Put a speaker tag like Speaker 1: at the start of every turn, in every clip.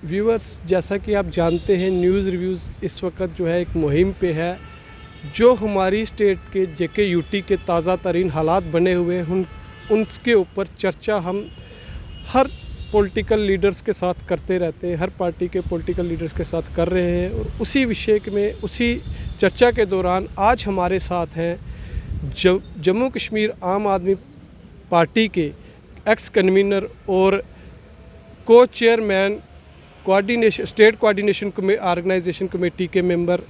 Speaker 1: Viewers, जैसा कि आप जानते हैं न्यूज़ रिव्यूज़ इस वक्त जो है एक मुहिम पे है। जो हमारी स्टेट के जेके यूटी के ताज़ा तरीन हालात बने हुए हैं उनके ऊपर चर्चा हम हर पॉलिटिकल लीडर्स के साथ करते रहते हैं, हर पार्टी के पॉलिटिकल लीडर्स के साथ कर रहे हैं। और उसी विषय में उसी चर्चा के दौरान आज हमारे साथ हैं जम्मू कश्मीर आम आदमी पार्टी के एक्स कन्वीनर और co chairman coordination state coordination organisation committee के मेंबर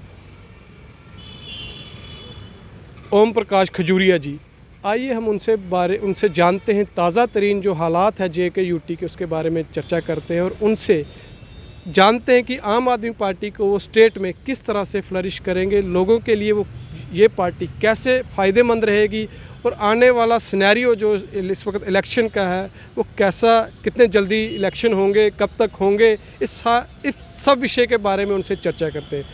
Speaker 1: ओम प्रकाश खजूरिया जी। आइए हम उनसे जानते हैं ताज़ा तरीन जो हालात है जेके यूटी के, उसके बारे में चर्चा करते हैं और उनसे जानते हैं कि आम आदमी पार्टी को वो स्टेट में किस तरह से फ्लरिश करेंगे, लोगों के लिए वो ये पार्टी कैसे फ़ायदेमंद रहेगी और आने वाला सिनेरियो जो इस वक्त इलेक्शन का है वो कैसा, कितने जल्दी इलेक्शन होंगे, कब तक होंगे, इस सब विषय के बारे में उनसे चर्चा करते हैं।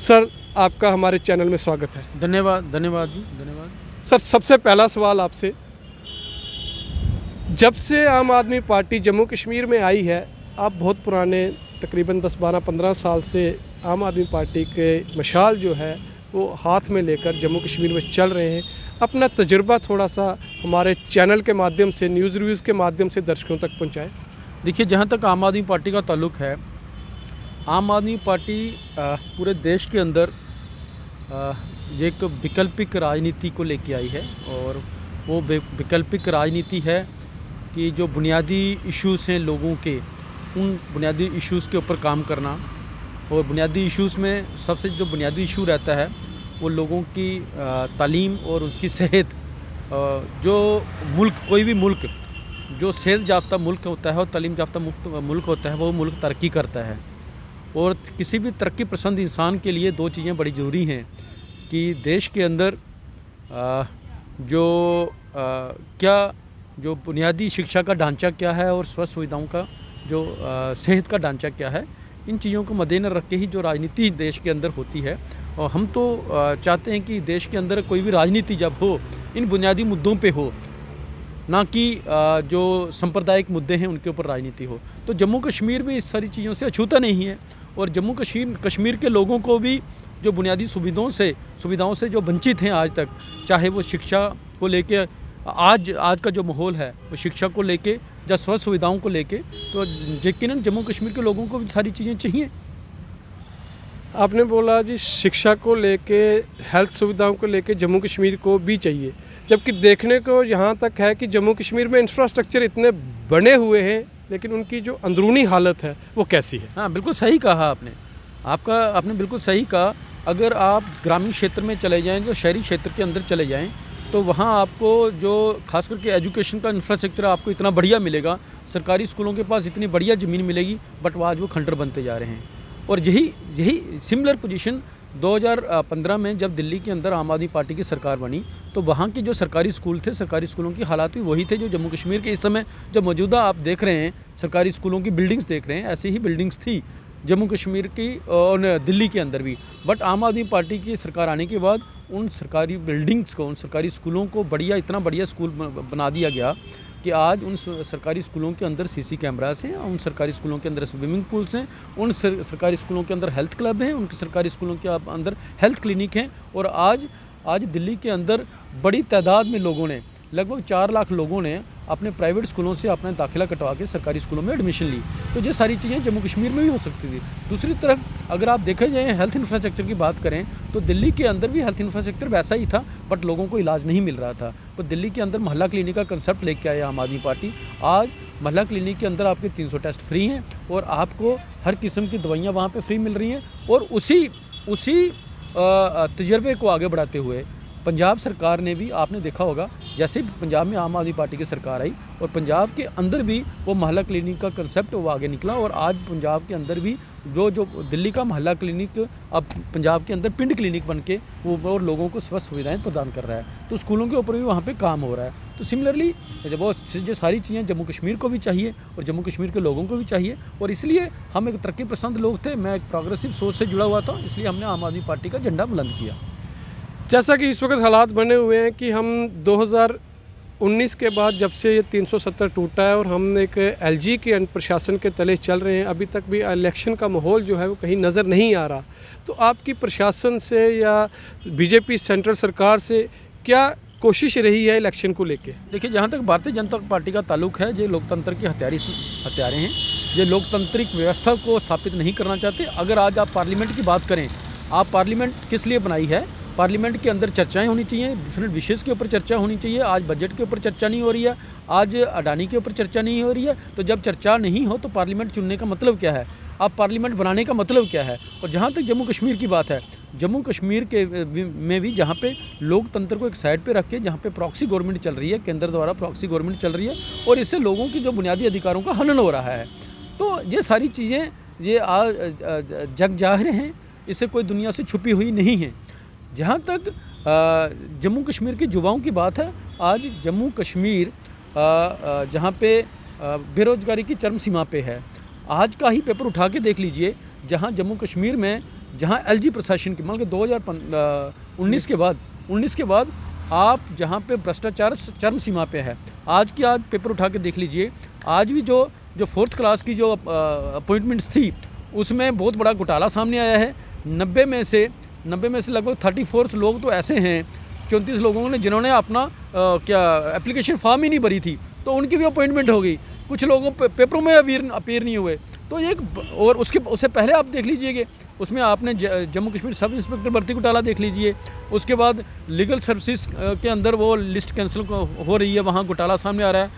Speaker 1: सर, आपका हमारे चैनल में स्वागत है।
Speaker 2: धन्यवाद जी, धन्यवाद।
Speaker 1: सर, सबसे पहला सवाल आपसे, जब से आम आदमी पार्टी जम्मू कश्मीर में आई है, आप बहुत पुराने तकरीबन 10, 12, 15 साल से आम आदमी पार्टी के मशाल जो है वो हाथ में लेकर जम्मू कश्मीर में चल रहे हैं। अपना तजुर्बा थोड़ा सा हमारे चैनल के माध्यम से, न्यूज़ रिव्यूज़ के माध्यम से दर्शकों तक पहुंचाएं।
Speaker 2: देखिए, जहाँ तक आम आदमी पार्टी का ताल्लुक़ है, आम आदमी पार्टी पूरे देश के अंदर एक वैकल्पिक राजनीति को लेके आई है। और वो वैकल्पिक राजनीति है कि जो बुनियादी इश्यूज़ हैं लोगों के, उन बुनियादी इश्यूज़ के ऊपर काम करना। और बुनियादी इश्यूज़ में सबसे जो बुनियादी इशू रहता है वो लोगों की तालीम और उसकी सेहत। जो मुल्क, कोई भी मुल्क जो सेहत याफ्ता मुल्क होता है और तालीम याफ्ता मुल्क होता है, वो मुल्क तरक्की करता है। और किसी भी तरक्की पसंद इंसान के लिए दो चीज़ें बड़ी ज़रूरी हैं कि देश के अंदर जो बुनियादी शिक्षा का ढांचा क्या है और स्वास्थ्य सुविधाओं का जो सेहत का ढांचा क्या है, इन चीज़ों को मद्देनजर रख के ही जो राजनीति देश के अंदर होती है। और हम तो चाहते हैं कि देश के अंदर कोई भी राजनीति जब हो, इन बुनियादी मुद्दों पे हो, ना कि जो सांप्रदायिक मुद्दे हैं उनके ऊपर राजनीति हो। तो जम्मू कश्मीर भी इस सारी चीज़ों से अछूता नहीं है। और जम्मू कश्मीर के लोगों को भी जो बुनियादी सुविधाओं से जो वंचित हैं आज तक, चाहे वो शिक्षा को लेके, आज का जो माहौल है वो शिक्षा को लेके या स्वास्थ्य सुविधाओं को लेके, तो यकीनन जम्मू कश्मीर के लोगों को भी सारी चीज़ें चाहिए।
Speaker 1: आपने बोला जी शिक्षा को लेके, हेल्थ सुविधाओं को लेके जम्मू कश्मीर को भी चाहिए, जबकि देखने को यहाँ तक है कि जम्मू कश्मीर में इंफ्रास्ट्रक्चर इतने बने हुए हैं, लेकिन उनकी जो अंदरूनी हालत है वो कैसी है?
Speaker 2: हाँ, बिल्कुल सही कहा आपने बिल्कुल सही कहा। अगर आप ग्रामीण क्षेत्र में चले जाएँ, जो शहरी क्षेत्र के अंदर चले जाएँ, तो वहाँ आपको जो खास करके एजुकेशन का इंफ्रास्ट्रक्चर आपको इतना बढ़िया मिलेगा। सरकारी स्कूलों के पास इतनी बढ़िया ज़मीन मिलेगी, बट वो आज वो खंडर बनते जा रहे हैं। और यही सिमिलर पोजीशन 2015 में जब दिल्ली के अंदर आम आदमी पार्टी की सरकार बनी, तो वहाँ के जो सरकारी स्कूल थे, सरकारी स्कूलों की हालात भी वही थे जो जम्मू कश्मीर के इस समय जो मौजूदा आप देख रहे हैं, सरकारी स्कूलों की बिल्डिंग्स देख रहे हैं, ऐसी ही बिल्डिंग्स थी जम्मू कश्मीर की और दिल्ली के अंदर भी। बट आम आदमी पार्टी की सरकार आने के बाद उन सरकारी बिल्डिंग्स को, उन सरकारी स्कूलों को इतना बढ़िया स्कूल बना दिया गया कि आज उन सरकारी स्कूलों के अंदर सीसी कैमरास हैं, उन सरकारी स्कूलों के अंदर स्विमिंग पूल्स हैं, उन सरकारी स्कूलों के अंदर हेल्थ क्लब हैं, उनके सरकारी स्कूलों के अंदर हेल्थ क्लिनिक हैं। और आज दिल्ली के अंदर बड़ी तादाद में लोगों ने, लगभग 4 लाख लोगों ने अपने प्राइवेट स्कूलों से अपना दाखिला कटवा के सरकारी स्कूलों में एडमिशन ली। तो ये सारी चीज़ें जम्मू कश्मीर में भी हो सकती थी। दूसरी तरफ अगर आप देखा जाए हेल्थ इंफ्रास्ट्रक्चर की बात करें, तो दिल्ली के अंदर भी हेल्थ इंफ्रास्ट्रक्चर वैसा ही था, बट लोगों को इलाज नहीं मिल रहा था। तो दिल्ली के अंदर मोहल्ला क्लिनिक का कंसेप्ट लेके आया आम आदमी पार्टी। आज मोहल्ला क्लिनिक के अंदर आपके 300 टेस्ट फ्री हैं और आपको हर किस्म की दवाइयाँ वहाँ पर फ्री मिल रही हैं। और उसी तजर्बे को आगे बढ़ाते हुए पंजाब सरकार ने भी, आपने देखा होगा, जैसे ही पंजाब में आम आदमी पार्टी की सरकार आई और पंजाब के अंदर भी वो मोहल्ला क्लिनिक का कंसेप्ट वो आगे निकला। और आज पंजाब के अंदर भी जो दिल्ली का मोहल्ला क्लिनिक अब पंजाब के अंदर पिंड क्लिनिक बन के वो और लोगों को स्वास्थ्य सुविधाएं प्रदान कर रहा है। तो स्कूलों के ऊपर भी वहाँ पे काम हो रहा है। तो सिमिलरली जब वो सारी चीज़ें जम्मू कश्मीर को भी चाहिए और जम्मू कश्मीर के लोगों को भी चाहिए। और इसलिए हम एक तरक्की पसंद लोग थे, मैं एक प्रोग्रेसिव सोच से जुड़ा हुआ था, इसलिए हमने आम आदमी पार्टी का झंडा बुलंद किया।
Speaker 1: जैसा कि इस वक्त हालात बने हुए हैं कि हम 19 के बाद जब से ये 370 टूटा है और हम एक एलजी के प्रशासन के तले चल रहे हैं, अभी तक भी इलेक्शन का माहौल जो है वो कहीं नज़र नहीं आ रहा। तो आपकी प्रशासन से या बीजेपी सेंट्रल सरकार से क्या कोशिश रही है इलेक्शन को लेके?
Speaker 2: देखिए, जहाँ तक भारतीय जनता पार्टी का ताल्लुक है, ये लोकतंत्र के हत्यारे हैं। ये लोकतांत्रिक व्यवस्था को स्थापित नहीं करना चाहते। अगर आज आप पार्लियामेंट की बात करें, आप पार्लियामेंट किस लिए बनाई है? पार्लियामेंट के अंदर चर्चाएं होनी चाहिए, डिफरेंट विषयस के ऊपर चर्चा होनी चाहिए। आज बजट के ऊपर चर्चा नहीं हो रही है, आज अडानी के ऊपर चर्चा नहीं हो रही है। तो जब चर्चा नहीं हो तो पार्लियामेंट चुनने का मतलब क्या है? आप पार्लियामेंट बनाने का मतलब क्या है? और जहाँ तक जम्मू कश्मीर की बात है, जम्मू कश्मीर के में भी जहाँ पे लोकतंत्र को एक साइड पे रख के, जहाँ पे प्रॉक्सी गवर्नमेंट चल रही है, केंद्र द्वारा प्रॉक्सी गवर्नमेंट चल रही है और इससे लोगों की जो बुनियादी अधिकारों का हनन हो रहा है। तो ये सारी चीज़ें ये जग जाहिर हैं, इससे कोई दुनिया से छुपी हुई नहीं है। जहाँ तक जम्मू कश्मीर के युवाओं की बात है, आज जम्मू कश्मीर जहाँ पे बेरोजगारी की चरम सीमा पे है। आज का ही पेपर उठा के देख लीजिए, जहाँ जम्मू कश्मीर में जहाँ एलजी प्रशासन की मान लो 2019 के बाद आप जहाँ पे भ्रष्टाचार चरम सीमा पे है। आज पेपर उठा के देख लीजिए, आज भी जो 4th क्लास की जो अपॉइंटमेंट्स थी उसमें बहुत बड़ा घोटाला सामने आया है। 90 में से लगभग 34 लोग तो ऐसे हैं, 34 लोगों ने जिन्होंने अपना एप्लीकेशन फॉर्म ही नहीं भरी थी, तो उनकी भी अपॉइंटमेंट हो गई। कुछ लोगों पेपरों में अपीयर नहीं हुए। तो और उससे पहले आप देख लीजिए कि उसमें आपने जम्मू कश्मीर सब इंस्पेक्टर भर्ती घोटाला देख लीजिए। उसके बाद लीगल सर्विसेज के अंदर वो लिस्ट कैंसिल हो रही है, वहाँ घोटाला सामने आ रहा है।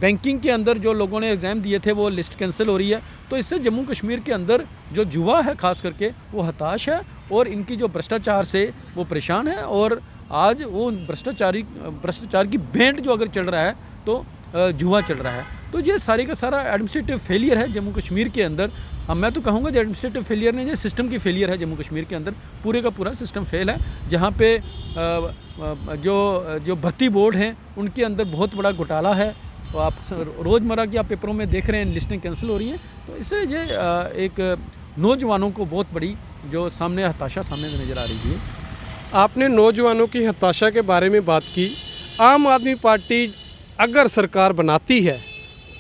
Speaker 2: बैंकिंग के अंदर जो लोगों ने एग्ज़ाम दिए थे वो लिस्ट कैंसिल हो रही है। तो इससे जम्मू कश्मीर के अंदर जो युवा है खास करके वो हताश है और इनकी जो भ्रष्टाचार से वो परेशान है। और आज वो भ्रष्टाचार की भेंट जो अगर चल रहा है तो जुआ चल रहा है। तो ये सारे का सारा एडमिनिस्ट्रेटिव फेलियर है जम्मू कश्मीर के अंदर। मैं तो कहूँगा जो एडमिनिस्ट्रेटिव फेलियर नहीं, ये सिस्टम की फेलियर है जम्मू कश्मीर के अंदर। पूरे का पूरा सिस्टम फेल है, जहाँ पे जो भर्ती बोर्ड हैं उनके अंदर बहुत बड़ा घोटाला है। तो आप रोज़मर्रा की आप पेपरों में देख रहे हैं लिस्टें कैंसिल हो रही हैं। तो इससे ये एक नौजवानों को बहुत बड़ी जो हताशा सामने नज़र आ रही है।
Speaker 1: आपने नौजवानों की हताशा के बारे में बात की। आम आदमी पार्टी अगर सरकार बनाती है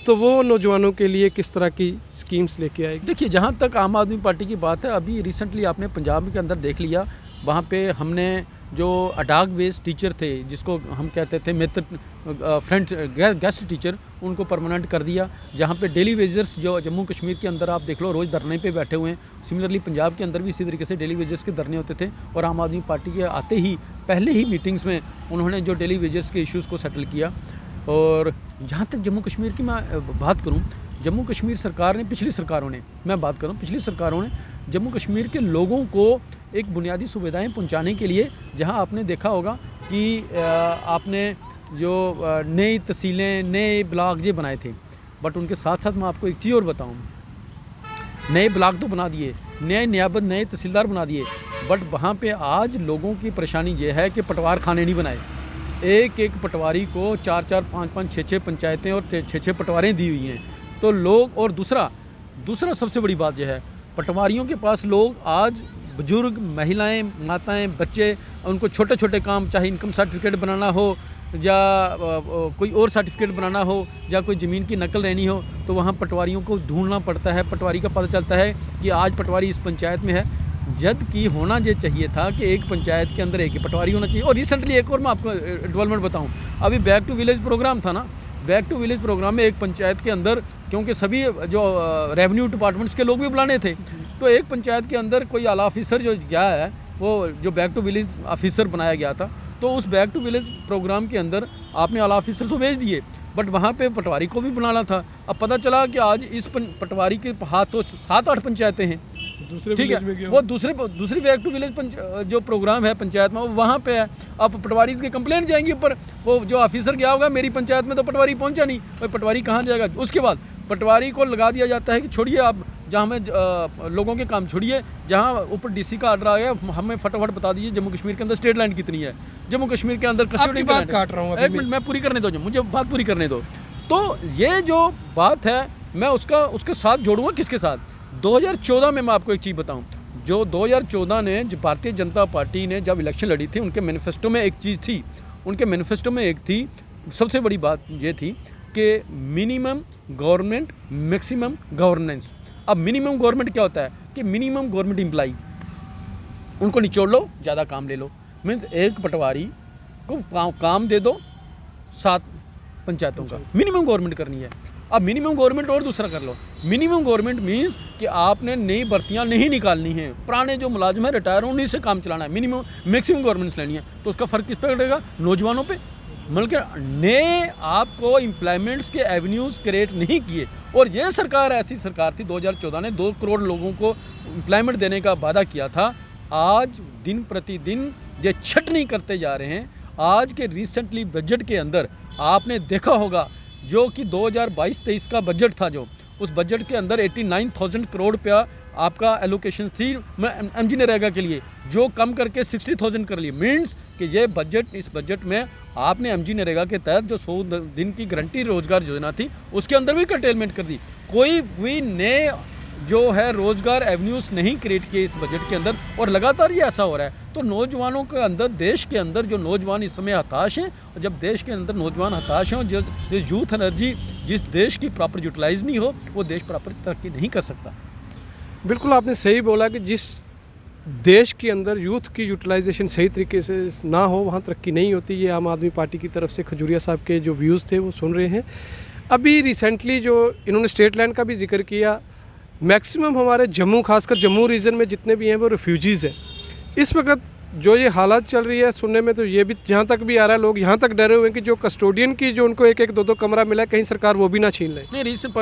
Speaker 1: तो वो नौजवानों के लिए किस तरह की स्कीम्स लेके आएगी?
Speaker 2: देखिए, जहाँ तक आम आदमी पार्टी की बात है, अभी रिसेंटली आपने पंजाब के अंदर देख लिया, वहाँ पे हमने जो अडाग बेस्ड टीचर थे, जिसको हम कहते थे मित्र फ्रेंड गेस्ट टीचर, उनको परमानेंट कर दिया। जहाँ पे डेली वेजर्स जो जम्मू कश्मीर के अंदर आप देख लो रोज़ धरने पे बैठे हुए हैं। सिमिलरली पंजाब के अंदर भी इसी तरीके से डेली वेजर्स के धरने होते थे और आम आदमी पार्टी के आते ही पहले ही मीटिंग्स में उन्होंने जो डेली वेजर्स के इश्यूज़ को सेटल किया। और जहाँ तक जम्मू कश्मीर की मैं बात करूँ, जम्मू कश्मीर सरकार ने पिछली सरकारों ने जम्मू कश्मीर के लोगों को एक बुनियादी सुविधाएं पहुंचाने के लिए, जहां आपने देखा होगा कि आपने जो नई तहसीलें, नए ब्लॉक जे बनाए थे, बट उनके साथ साथ मैं आपको एक चीज़ और बताऊं, नए ब्लॉक तो बना दिए, नए नियाबत नए तहसीलदार बना दिए, बट वहाँ पे आज लोगों की परेशानी ये है कि पटवार खाने नहीं बनाए। एक पटवारी को 4-4, 5-5, 6-6 पंचायतें और 6-6 पटवारें दी हुई हैं। तो लोग, और दूसरा सबसे बड़ी बात यह है, पटवारियों के पास लोग आज बुजुर्ग, महिलाएं, माताएं, बच्चे, उनको छोटे छोटे काम, चाहे इनकम सर्टिफिकेट बनाना हो या कोई और सर्टिफिकेट बनाना हो या कोई ज़मीन की नकल रहनी हो, तो वहाँ पटवारियों को ढूंढना पड़ता है। पटवारी का पता चलता है कि आज पटवारी इस पंचायत में है, जबकि होना ये चाहिए था कि एक पंचायत के अंदर एक ही पटवारी होना चाहिए। और रिसेंटली एक और मैं आपको डेवलपमेंट बताऊँ, अभी बैक टू विलेज प्रोग्राम था ना, बैक टू विलेज प्रोग्राम में एक पंचायत के अंदर, क्योंकि सभी जो रेवेन्यू डिपार्टमेंट्स के लोग भी बुलाने थे, तो एक पंचायत के अंदर कोई आला ऑफिसर जो गया है, वो जो बैक टू विलेज ऑफिसर बनाया गया था, तो उस बैक टू विलेज प्रोग्राम के अंदर आपने आला ऑफिसर को भेज दिए, बट वहाँ पे पटवारी को भी बुलाना था। अब पता चला कि आज इस पटवारी के हाथ तो 7-8 पंचायतें हैं, ठीक है, वो दूसरी बैक टू विलेज जो प्रोग्राम है पंचायत में, वो वहाँ पे है। अब पटवारी की कंप्लेंट जाएंगी ऊपर, वो जो ऑफिसर गया होगा मेरी पंचायत में तो पटवारी पहुँचा नहीं, भाई पटवारी कहाँ जाएगा। उसके बाद पटवारी को लगा दिया जाता है कि छोड़िए आप, जहाँ में लोगों के काम छोड़िए, जहाँ ऊपर डीसी का ऑर्डर आ गया हमें फटाफट बता दीजिए जम्मू कश्मीर के अंदर स्टेट लैंड कितनी है, जम्मू कश्मीर के अंदर कस्टडी की बात काट रहा हूँ, एक मिनट मैं पूरी करने दो, मुझे बात पूरी करने दो। तो ये जो बात है मैं उसके साथ जोड़ूंगा, किसके साथ, 2014 में मैं आपको एक चीज़ बताऊं, जो 2014 ने जो भारतीय जनता पार्टी ने जब इलेक्शन लड़ी थी, उनके मैनिफेस्टो में एक चीज़ थी, उनके मैनिफेस्टो में एक थी सबसे बड़ी बात ये थी कि मिनिमम गवर्नमेंट मैक्सिमम गवर्नेंस। अब मिनिमम गवर्नमेंट क्या होता है कि मिनिमम गवर्नमेंट एम्प्लाई, उनको निचोड़ लो, ज़्यादा काम ले लो। मीन्स एक पटवारी को काम दे दो 7 पंचायतों का, मिनिमम गवर्नमेंट करनी है। अब मिनिमम गवर्नमेंट और दूसरा कर लो, मिनिमम गवर्नमेंट मीन्स कि आपने नई भर्तियां नहीं निकालनी है, पुराने जो मुलाजिम है रिटायर उन्हीं से काम चलाना है। मिनिमम मैक्सिमम गवर्नमेंट्स लेनी है, तो उसका फ़र्क किस पे पड़ेगा? नौजवानों पे। मतलब नए आपको एम्प्लॉयमेंट्स के एवेन्यूज़ क्रिएट नहीं किए। और ये सरकार ऐसी सरकार थी 2014 ने 2 करोड़ लोगों को एम्प्लॉयमेंट देने का वादा किया था। आज दिन प्रतिदिन ये छटनी करते जा रहे हैं। आज के रिसेंटली बजट के अंदर आपने देखा होगा जो कि 2022-23 का बजट था, जो उस बजट के अंदर 89,000 करोड़ रुपया आपका एलोकेशन थी एमजी नरेगा के लिए, जो कम करके 60,000 कर लिए। मीन्स कि ये बजट, इस बजट में आपने एमजी नरेगा के तहत जो 100 दिन की गारंटी रोजगार योजना थी उसके अंदर भी कर्टेलमेंट कर दी। कोई भी नए जो है रोजगार एवेन्यूज़ नहीं क्रिएट किए इस बजट के अंदर, और लगातार ये ऐसा हो रहा है। तो नौजवानों के अंदर, देश के अंदर जो नौजवान इस समय हताश हैं, और जब देश के अंदर नौजवान हताश हैं, जो यूथ एनर्जी जिस देश की प्रॉपर यूटिलाइज नहीं हो, वो देश प्रॉपर तरक्की नहीं कर सकता।
Speaker 1: बिल्कुल आपने सही बोला कि जिस देश के अंदर यूथ की यूटिलाइजेशन सही तरीके से ना हो वहाँ तरक्की नहीं होती। ये आम आदमी पार्टी की तरफ से खजूरिया साहब के जो व्यूज़ थे वो सुन रहे हैं। अभी रिसेंटली जो इन्होंने स्टेट लैंड का भी जिक्र किया, मैक्सिमम हमारे जम्मू, खासकर जम्मू रीजन में जितने भी हैं वो रिफ्यूजीज़ हैं। इस वक्त जो ये हालात चल रही है, सुनने में तो ये भी जहाँ तक भी आ रहा है, लोग यहाँ तक डरे हुए हैं कि जो कस्टोडियन की जो उनको 1-1, 2-2 कमरा मिला है, कहीं सरकार वो भी ना छीन ले।
Speaker 2: नहीं, रिसेंट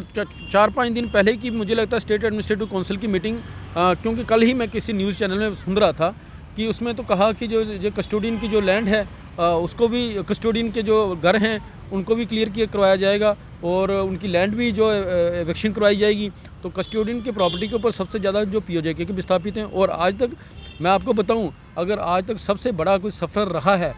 Speaker 2: 4-5 दिन पहले की मुझे लगता है स्टेट एडमिनिस्ट्रेटिव काउंसिल की मीटिंग, क्योंकि कल ही मैं किसी न्यूज़ चैनल में सुन रहा था कि उसमें तो कहा कि जो कस्टोडियन की जो लैंड है उसको भी, कस्टोडियन के जो घर हैं उनको भी क्लियर करवाया जाएगा, और उनकी लैंड भी जो एविक्शन करवाई जाएगी। तो कस्टोडियन की प्रॉपर्टी के ऊपर सबसे ज़्यादा जो पीओजेके के विस्थापित हैं, और आज तक मैं आपको बताऊं, अगर आज तक सबसे बड़ा कोई सफ़र रहा है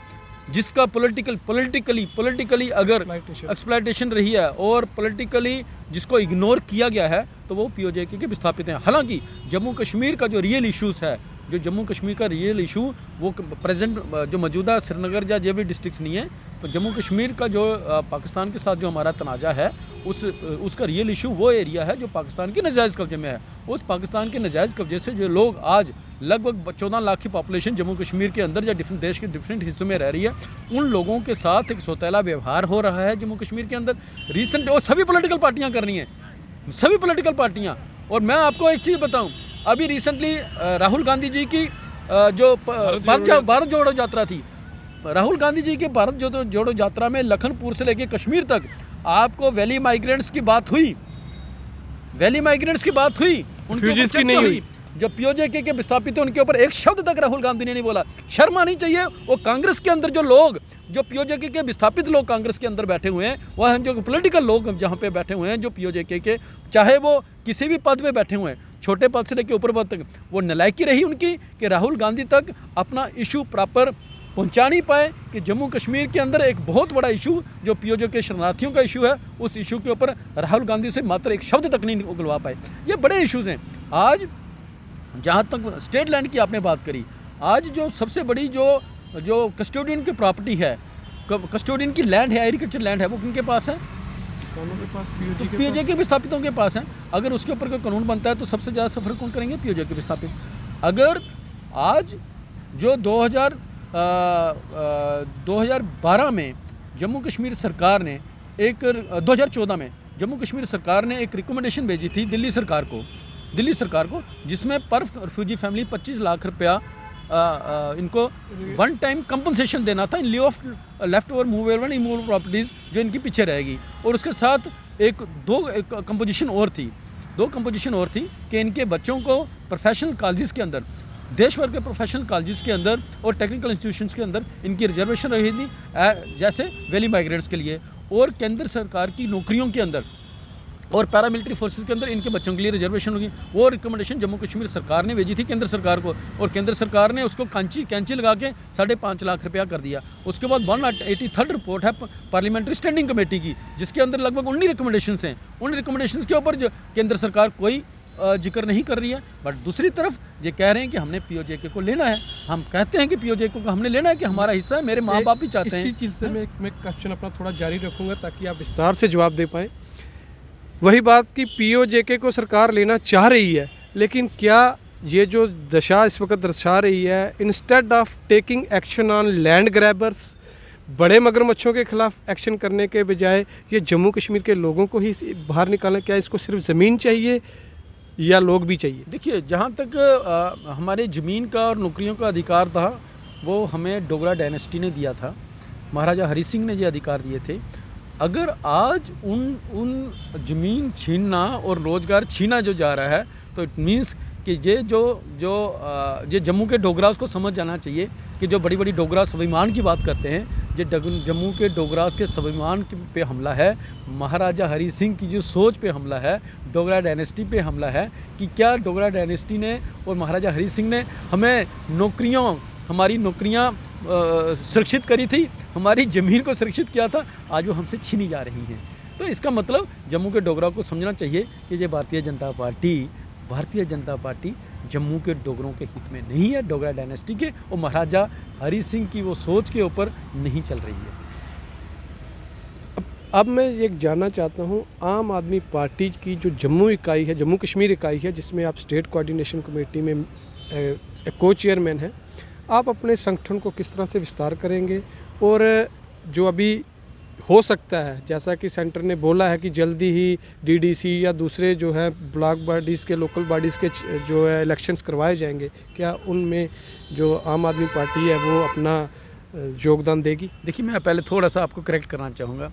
Speaker 2: जिसका पॉलिटिकली अगर एक्सप्लॉयटेशन रही है और पॉलिटिकली जिसको इग्नोर किया गया है, तो वो पीओजेके के विस्थापित हैं। हालांकि जम्मू कश्मीर का जो रियल इश्यूज़ है, जो जम्मू कश्मीर का रियल इशू, वो प्रेजेंट जो मौजूदा श्रीनगर या जो भी डिस्ट्रिक्ट्स नहीं है, तो जम्मू कश्मीर का जो पाकिस्तान के साथ जो हमारा तनाज़ा है, उसका रियल इशू वो एरिया है जो पाकिस्तान के नाजायज़ कब्जे में है। उस पाकिस्तान के नाजायज़ कब्जे से जो लोग आज लगभग 14 लाख की पॉपुलेशन जम्मू कश्मीर के अंदर या डिफरेंट देश के डिफरेंट हिस्सों में रह रही है, उन लोगों के साथ एक सौतेला व्यवहार हो रहा है जम्मू कश्मीर के अंदर रिसेंट, और सभी पॉलिटिकल पार्टियाँ कर रही हैं, सभी पॉलिटिकल पार्टियाँ। और मैं आपको एक चीज़ बताऊँ, अभी रिसेंटली राहुल गांधी जी की जो भारत जोड़ो यात्रा थी, राहुल गांधी जी के भारत जोड़ो यात्रा में लखनपुर से लेकर कश्मीर तक आपको वैली माइग्रेंट्स की बात हुई, वैली माइग्रेंट्स की बात हुई,
Speaker 1: रिफ्यूजीज की नहीं हुई।
Speaker 2: जो पीओजेके के विस्थापित हैं उनके ऊपर एक शब्द तक राहुल गांधी ने नहीं बोला। शर्म आनी चाहिए। वो कांग्रेस के अंदर जो लोग, जो पीओजेके के विस्थापित लोग कांग्रेस के अंदर बैठे हुए हैं, वह जो पॉलिटिकल लोग जहाँ पे बैठे हुए हैं, जो पीओजेके के, चाहे वो किसी भी पद पे बैठे हुए हैं, छोटे पद से लेकर ऊपर पद तक, वो नालायकी रही उनकी कि राहुल गांधी तक अपना इशू प्रॉपर पहुंचा नहीं पाए कि जम्मू कश्मीर के अंदर एक बहुत बड़ा इशू जो पीओजेके शरणार्थियों का इशू है, उस इशू के ऊपर राहुल गांधी से मात्र एक शब्द तक नहीं उगलवा पाए। ये बड़े इश्यूज़ हैं। आज जहाँ तक स्टेट लैंड की आपने बात करी, आज जो सबसे बड़ी जो कस्टोडियन की प्रॉपर्टी है, कस्टोडियन की लैंड है, एग्रीकल्चर लैंड है, वो किनके पास है?
Speaker 1: किसानों के पास,
Speaker 2: पीओजेके के विस्थापितों के पास है। अगर उसके ऊपर कोई कानून बनता है तो सबसे ज़्यादा सफ़र कौन करेंगे? पीओजेके के विस्थापित। अगर आज जो 2012 में जम्मू कश्मीर सरकार ने 2014 में जम्मू कश्मीर सरकार ने एक रिकमेंडेशन भेजी थी दिल्ली सरकार को, जिसमें पर रिफ्यूजी फैमिली 25 लाख रुपया इनको वन टाइम कंपनसेशन देना था in lieu of left over movable immovable properties जो इनकी पीछे रहेगी। और उसके साथ दो कंपोजिशन और थी कि इनके बच्चों को प्रोफेशनल कॉलेजेस के अंदर, देश भर के प्रोफेशनल कॉलेजेस के अंदर और टेक्निकल इंस्टीट्यूशंस के अंदर इनकी रिजर्वेशन रही थी, जैसे वैली माइग्रेंट्स के लिए, और केंद्र सरकार की नौकरियों के अंदर और पैरामिलिट्री फोर्सेस के अंदर इनके बच्चों के लिए रिजर्वेशन होगी। वो रिकमेंडेशन जम्मू कश्मीर सरकार ने भेजी थी केंद्र सरकार को, और केंद्र सरकार ने उसको कैंची लगा के 5.5 लाख रुपया कर दिया। उसके बाद 183rd रिपोर्ट है पार्लियामेंट्री स्टैंडिंग कमेटी की, जिसके अंदर लगभग 19 रिकमेंडेशंस हैं। उन रिकमेंडेशंस के ऊपर जो केंद्र सरकार कोई जिक्र नहीं कर रही है। बट दूसरी तरफ ये कह रहे हैं कि हमने पीओजेके को लेना है, हम कहते हैं कि पीओजेके को हमने लेना है कि हमारा हिस्सा है, मेरे माँ बाप भी चाहते हैं।
Speaker 1: इसी चीज़ से मैं क्वेश्चन अपना थोड़ा जारी रखूँगा ताकि आप विस्तार से जवाब दे पाएँ। वही बात कि पीओजेके को सरकार लेना चाह रही है, लेकिन क्या ये जो दशा इस वक्त दर्शा रही है, instead of taking action on land grabbers, बड़े मगरमच्छों के खिलाफ एक्शन करने के बजाय ये जम्मू कश्मीर के लोगों को ही बाहर निकालना, क्या इसको सिर्फ ज़मीन चाहिए या लोग भी चाहिए?
Speaker 2: देखिए, जहाँ तक हमारे ज़मीन का और नौकरियों का अधिकार था वो हमें डोगरा डायनेस्टी ने दिया था, महाराजा हरी सिंह ने ये अधिकार दिए थे। अगर आज उन ज़मीन छीनना और रोज़गार छीना जो जा रहा है, तो इट मीन्स कि ये जो जम्मू के डोगरास को समझ जाना चाहिए कि जो बड़ी बड़ी डोगरा स्वाभिमान की बात करते हैं, ये जम्मू के डोगरास के स्वाभिमान पे हमला है, महाराजा हरी सिंह की जो सोच पे हमला है, डोगरा डायनेस्टी पे हमला है कि क्या डोगरा डायनेस्टी ने और महाराजा हरी सिंह ने हमें हमारी नौकरियां सुरक्षित करी थी, हमारी ज़मीन को सुरक्षित किया था, आज वो हमसे छीनी जा रही हैं। तो इसका मतलब जम्मू के डोगरा को समझना चाहिए कि ये भारतीय जनता पार्टी जम्मू के डोगरों के हित में नहीं है, डोगरा डायनेस्टी के और महाराजा हरी सिंह की वो सोच के ऊपर नहीं चल रही है।
Speaker 1: अब मैं ये जानना चाहता हूँ, आम आदमी पार्टी की जो जम्मू इकाई है, जम्मू कश्मीर इकाई है, जिसमें आप स्टेट कोऑर्डिनेशन कमेटी में को चेयरमैन हैं, आप अपने संगठन को किस तरह से विस्तार करेंगे? और जो अभी हो सकता है, जैसा कि सेंटर ने बोला है कि जल्दी ही डीडीसी या दूसरे जो है ब्लॉक बॉडीज़ के, लोकल बॉडीज़ के जो है इलेक्शंस करवाए जाएंगे, क्या उनमें जो आम आदमी पार्टी है वो अपना योगदान देगी? देखिए,
Speaker 2: मैं पहले थोड़ा सा आपको करेक्ट करना चाहूँगा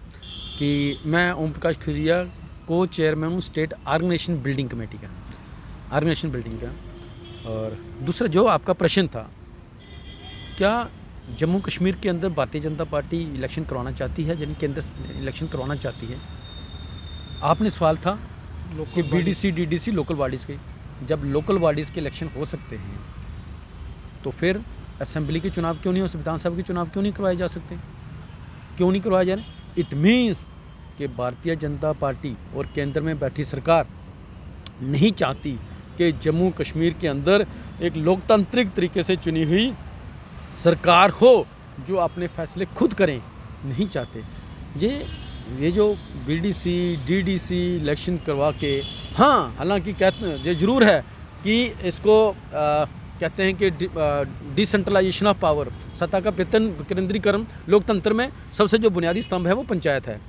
Speaker 2: कि मैं ओम प्रकाश खजुरिया को चेयरमैन हूँ स्टेट ऑर्गेनाइजेशन बिल्डिंग कमेटी का। और दूसरा जो आपका प्रश्न था, क्या जम्मू कश्मीर के अंदर भारतीय जनता पार्टी इलेक्शन करवाना चाहती है, यानी केंद्र इलेक्शन करवाना चाहती है? आपने सवाल था कि बीडीसी डीडीसी लोकल बॉडीज़ के, जब लोकल बॉडीज़ के इलेक्शन हो सकते हैं तो फिर असेंबली के चुनाव क्यों नहीं हो, विधानसभा के चुनाव क्यों नहीं करवाए जा सकते? क्यों नहीं करवाए जा रहे? इट मीन्स कि भारतीय जनता पार्टी और केंद्र में बैठी सरकार नहीं चाहती कि जम्मू कश्मीर के अंदर एक लोकतांत्रिक तरीके से चुनी हुई सरकार हो जो अपने फैसले खुद करें, नहीं चाहते। ये जो बीडीसी डीडीसी इलेक्शन करवा के, हाँ, हालांकि कहते ये ज़रूर है कि इसको कहते हैं कि डिसेंट्रलाइजेशन ऑफ पावर, सत्ता का विकेंद्रीकरण, लोकतंत्र में सबसे जो बुनियादी स्तंभ है वो पंचायत है,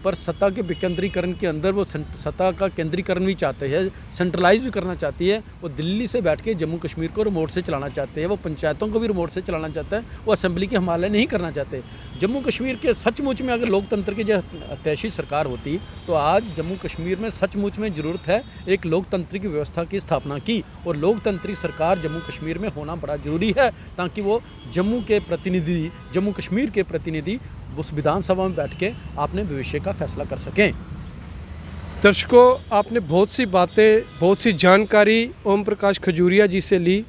Speaker 2: पर सत्ता के विकेंद्रीकरण के अंदर वो सत्ता का केंद्रीकरण भी चाहते हैं, सेंट्रलाइज भी करना चाहती है। वो दिल्ली से बैठ के जम्मू कश्मीर को रिमोट से चलाना चाहते हैं, वो पंचायतों को भी रिमोट से चलाना चाहता है, वो असेंबली के हवाले नहीं करना चाहते। जम्मू कश्मीर के सचमुच में अगर लोकतंत्र की जो अत्याशी सरकार होती तो आज जम्मू कश्मीर में सचमुच में ज़रूरत है एक लोकतंत्र की व्यवस्था की स्थापना की, और लोकतांत्रिक सरकार जम्मू कश्मीर में होना बड़ा ज़रूरी है ताकि वो जम्मू कश्मीर के प्रतिनिधि उस विधानसभा में बैठ के आपने भविष्य का फैसला कर सकें।
Speaker 1: दर्शकों, आपने बहुत सी बातें, बहुत सी जानकारी ओम प्रकाश खजुरिया जी से ली।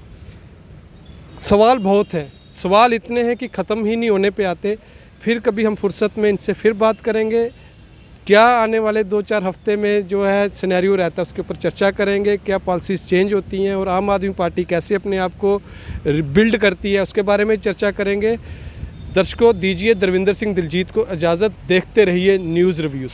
Speaker 1: सवाल बहुत हैं, सवाल इतने हैं कि ख़त्म ही नहीं होने पे आते। फिर कभी हम फुर्सत में इनसे फिर बात करेंगे। क्या आने वाले 2-4 हफ्ते में जो है सिनेरियो रहता है उसके ऊपर चर्चा करेंगे, क्या पॉलिसीज़ चेंज होती हैं और आम आदमी पार्टी कैसे अपने आप को बिल्ड करती है, उसके बारे में चर्चा करेंगे। दर्शकों, दीजिए दरविंदर सिंह दिलजीत को इजाज़त। देखते रहिए न्यूज़ रिव्यूज़।